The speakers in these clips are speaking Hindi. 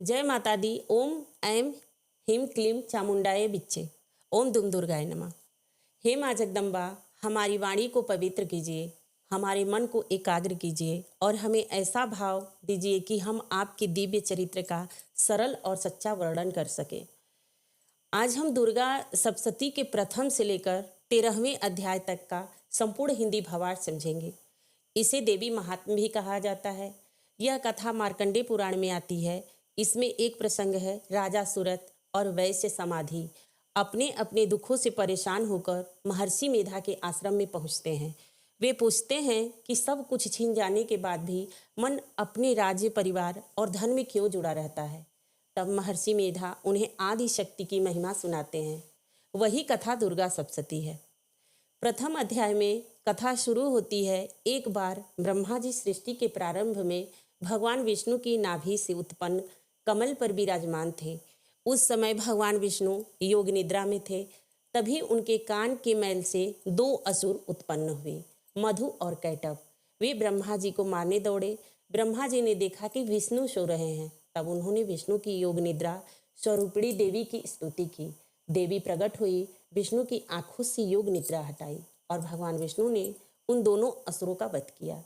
जय माता दी। ओम ऐं ह्रीं क्लीं चामुंडाय विच्चे। ओम दुम दुर्गाय नमः। हे माँ जगदम्बा, हमारी वाणी को पवित्र कीजिए, हमारे मन को एकाग्र कीजिए और हमें ऐसा भाव दीजिए कि हम आपके दिव्य चरित्र का सरल और सच्चा वर्णन कर सकें। आज हम दुर्गा सप्तशती के प्रथम से लेकर 13वें अध्याय तक का संपूर्ण हिंदी भावार्थ समझेंगे। इसे देवी महात्म्य भी कहा जाता है। यह कथा मार्कंडेय पुराण में आती है। इसमें एक प्रसंग है, राजा सूरत और वैश्य समाधि अपने अपने दुखों से परेशान होकर महर्षि मेधा के आश्रम में पहुंचते हैं। वे पूछते हैं कि सब कुछ छीन जाने के बाद भी मन अपने राज्य, परिवार और धन में क्यों जुड़ा रहता है। तब महर्षि मेधा उन्हें आदि शक्ति की महिमा सुनाते हैं। वही कथा दुर्गा सप्तशती है। प्रथम अध्याय में कथा शुरू होती है। एक बार ब्रह्मा जी सृष्टि के प्रारंभ में भगवान विष्णु की नाभि से उत्पन्न कमल पर विराजमान थे। उस समय भगवान विष्णु योग निद्रा में थे। तभी उनके कान के मैल से दो असुर उत्पन्न हुए, मधु और कैटभ। वे ब्रह्मा जी को मारने दौड़े। ब्रह्मा जी ने देखा कि विष्णु सो रहे हैं। तब उन्होंने विष्णु की योग निद्रा स्वरूपिणी देवी की स्तुति की। देवी प्रकट हुई, विष्णु की आंखों से योग निद्रा हटाई और भगवान विष्णु ने उन दोनों असुरों का वध किया।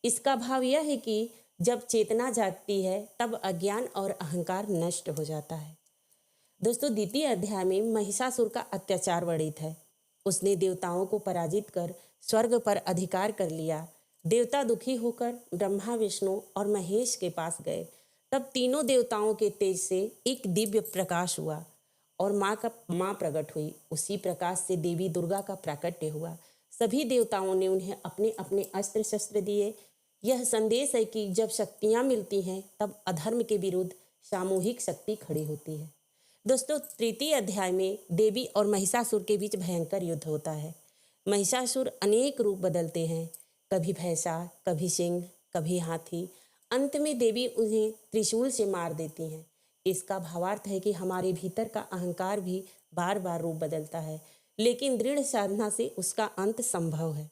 इसका भाव यह है कि जब चेतना जागती है तब अज्ञान और अहंकार नष्ट हो जाता है। दोस्तों, द्वितीय अध्याय में महिषासुर का अत्याचार वर्णित है। उसने देवताओं को पराजित कर स्वर्ग पर अधिकार कर लिया। देवता दुखी होकर ब्रह्मा, विष्णु और महेश के पास गए। तब तीनों देवताओं के तेज से एक दिव्य प्रकाश हुआ और माँ प्रकट हुई। उसी प्रकाश से देवी दुर्गा का प्राकट्य हुआ। सभी देवताओं ने उन्हें अपने अपने अस्त्र शस्त्र दिए। यह संदेश है कि जब शक्तियाँ मिलती हैं तब अधर्म के विरुद्ध सामूहिक शक्ति खड़ी होती है। दोस्तों, तृतीय अध्याय में देवी और महिषासुर के बीच भयंकर युद्ध होता है। महिषासुर अनेक रूप बदलते हैं, कभी भैंसा, कभी सिंह, कभी हाथी। अंत में देवी उन्हें त्रिशूल से मार देती हैं। इसका भावार्थ है कि हमारे भीतर का अहंकार भी बार बार रूप बदलता है, लेकिन दृढ़ साधना से उसका अंत संभव है।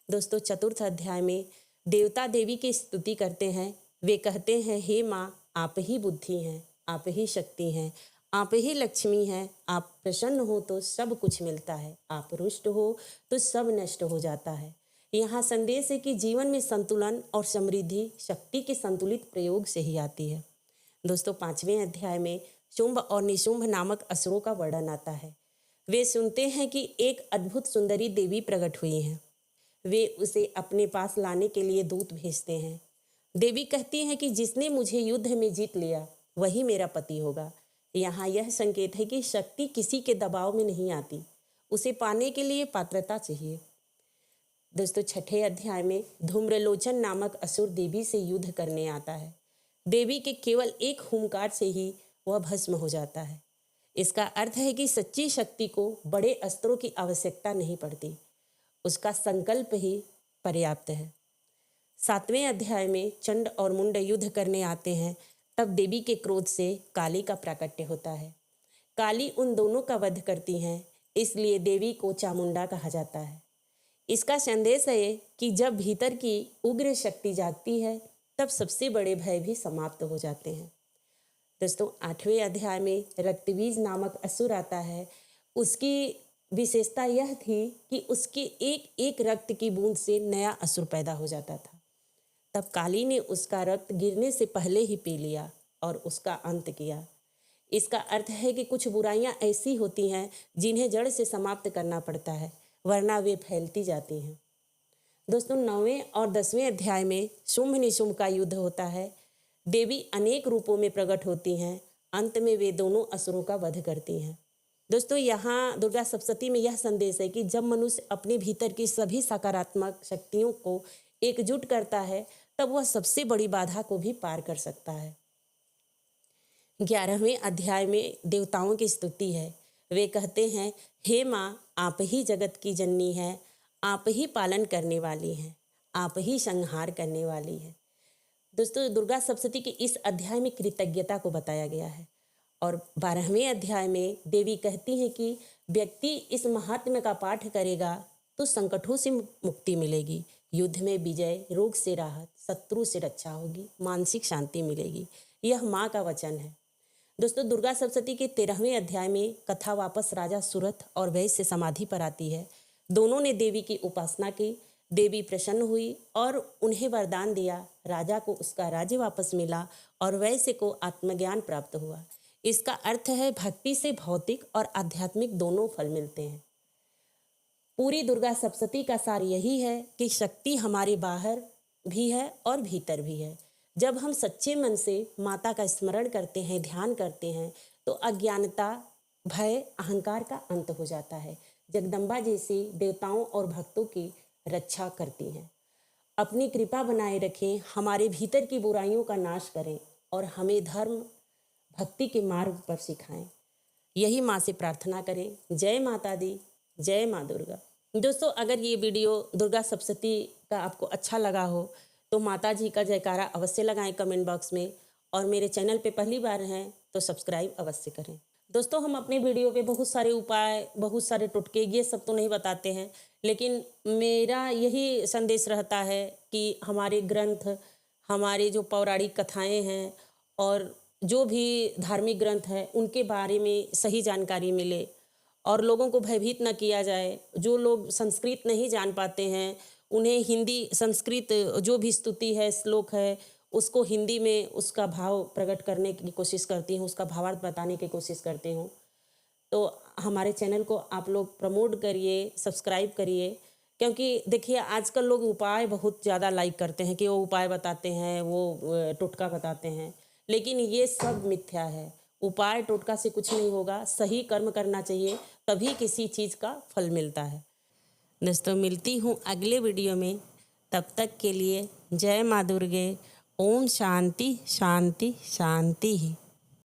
दोस्तों, चतुर्थ अध्याय में देवता देवी की स्तुति करते हैं। वे कहते हैं, हे माँ, आप ही बुद्धि हैं, आप ही शक्ति हैं, आप ही लक्ष्मी हैं। आप प्रसन्न हो तो सब कुछ मिलता है, आप रुष्ट हो तो सब नष्ट हो जाता है। यहाँ संदेश है कि जीवन में संतुलन और समृद्धि शक्ति के संतुलित प्रयोग से ही आती है। दोस्तों, 5वें अध्याय में शुंभ और निशुंभ नामक असुरों का वर्णन आता है। वे सुनते हैं कि एक अद्भुत सुंदरी देवी प्रकट हुई हैं। वे उसे अपने पास लाने के लिए दूत भेजते हैं। देवी कहती हैं कि जिसने मुझे युद्ध में जीत लिया वही मेरा पति होगा। यहाँ यह संकेत है कि शक्ति किसी के दबाव में नहीं आती, उसे पाने के लिए पात्रता चाहिए। दोस्तों, छठे अध्याय में धूम्रलोचन नामक असुर देवी से युद्ध करने आता है। देवी के केवल एक हुंकार से ही वह भस्म हो जाता है। इसका अर्थ है कि सच्ची शक्ति को बड़े अस्त्रों की आवश्यकता नहीं पड़ती, उसका संकल्प ही पर्याप्त है। 7वें अध्याय में चंड और मुंड युद्ध करने आते हैं। तब देवी के क्रोध से काली का प्राकट्य होता है। काली उन दोनों का वध करती हैं, इसलिए देवी को चामुंडा कहा जाता है। इसका संदेश है कि जब भीतर की उग्र शक्ति जागती है तब सबसे बड़े भय भी समाप्त हो जाते हैं। दोस्तों, 8वें अध्याय में रक्तबीज नामक असुर आता है। उसकी विशेषता यह थी कि उसके एक एक रक्त की बूंद से नया असुर पैदा हो जाता था। तब काली ने उसका रक्त गिरने से पहले ही पी लिया और उसका अंत किया। इसका अर्थ है कि कुछ बुराइयां ऐसी होती हैं जिन्हें जड़ से समाप्त करना पड़ता है, वरना वे फैलती जाती हैं। दोस्तों, 9वें और 10वें अध्याय में शुंभ निशुंभ का युद्ध होता है। देवी अनेक रूपों में प्रकट होती हैं। अंत में वे दोनों असुरों का वध करती हैं। दोस्तों, यहाँ दुर्गा सप्तशती में यह संदेश है कि जब मनुष्य अपने भीतर की सभी सकारात्मक शक्तियों को एकजुट करता है तब वह सबसे बड़ी बाधा को भी पार कर सकता है। 11वें अध्याय में देवताओं की स्तुति है। वे कहते हैं, हे माँ, आप ही जगत की जननी हैं, आप ही पालन करने वाली हैं, आप ही संहार करने वाली हैं। दोस्तों, दुर्गा सप्तशती के इस अध्याय में कृतज्ञता को बताया गया है। और 12वें अध्याय में देवी कहती हैं कि व्यक्ति इस महात्म्य का पाठ करेगा तो संकटों से मुक्ति मिलेगी, युद्ध में विजय, रोग से राहत, शत्रु से रक्षा होगी, मानसिक शांति मिलेगी। यह माँ का वचन है। दोस्तों, दुर्गा सप्तशती के 13वें अध्याय में कथा वापस राजा सुरथ और वैश्य समाधि पर आती है। दोनों ने देवी की उपासना की, देवी प्रसन्न हुई और उन्हें वरदान दिया। राजा को उसका राज्य वापस मिला और वैश्य को आत्मज्ञान प्राप्त हुआ। इसका अर्थ है भक्ति से भौतिक और आध्यात्मिक दोनों फल मिलते हैं। पूरी दुर्गा सप्तशती का सार यही है कि शक्ति हमारे बाहर भी है और भीतर भी है। जब हम सच्चे मन से माता का स्मरण करते हैं, ध्यान करते हैं, तो अज्ञानता, भय, अहंकार का अंत हो जाता है। जगदम्बा जैसी देवताओं और भक्तों की रक्षा करती हैं। अपनी कृपा बनाए रखें, हमारे भीतर की बुराइयों का नाश करें और हमें धर्म भक्ति के मार्ग पर सिखाएं। यही माँ से प्रार्थना करें। जय माता दी, जय माँ दुर्गा। दोस्तों, अगर ये वीडियो दुर्गा सप्तशती का आपको अच्छा लगा हो तो माता जी का जयकारा अवश्य लगाएं कमेंट बॉक्स में, और मेरे चैनल पे पहली बार हैं तो सब्सक्राइब अवश्य करें। दोस्तों, हम अपने वीडियो पे बहुत सारे उपाय, बहुत सारे टोटके, ये सब तो नहीं बताते हैं, लेकिन मेरा यही संदेश रहता है कि हमारे ग्रंथ, हमारे जो पौराणिक कथाएं हैं और जो भी धार्मिक ग्रंथ हैं, उनके बारे में सही जानकारी मिले और लोगों को भयभीत न किया जाए। जो लोग संस्कृत नहीं जान पाते हैं, उन्हें हिंदी, संस्कृत जो भी स्तुति है, श्लोक है, उसको हिंदी में उसका भाव प्रकट करने की कोशिश करती हूँ, उसका भावार्थ बताने की कोशिश करती हूँ। तो हमारे चैनल को आप लोग प्रमोट करिए, सब्सक्राइब करिए, क्योंकि देखिए आजकल लोग उपाय बहुत ज़्यादा लाइक करते हैं कि वो उपाय बताते हैं, वो टोटका बताते हैं, लेकिन ये सब मिथ्या है। उपाय टोटका से कुछ नहीं होगा, सही कर्म करना चाहिए, तभी किसी चीज़ का फल मिलता है। दोस्तों, मिलती हूँ अगले वीडियो में। तब तक के लिए जय माँ दुर्गे। ओम शांति शांति शांति।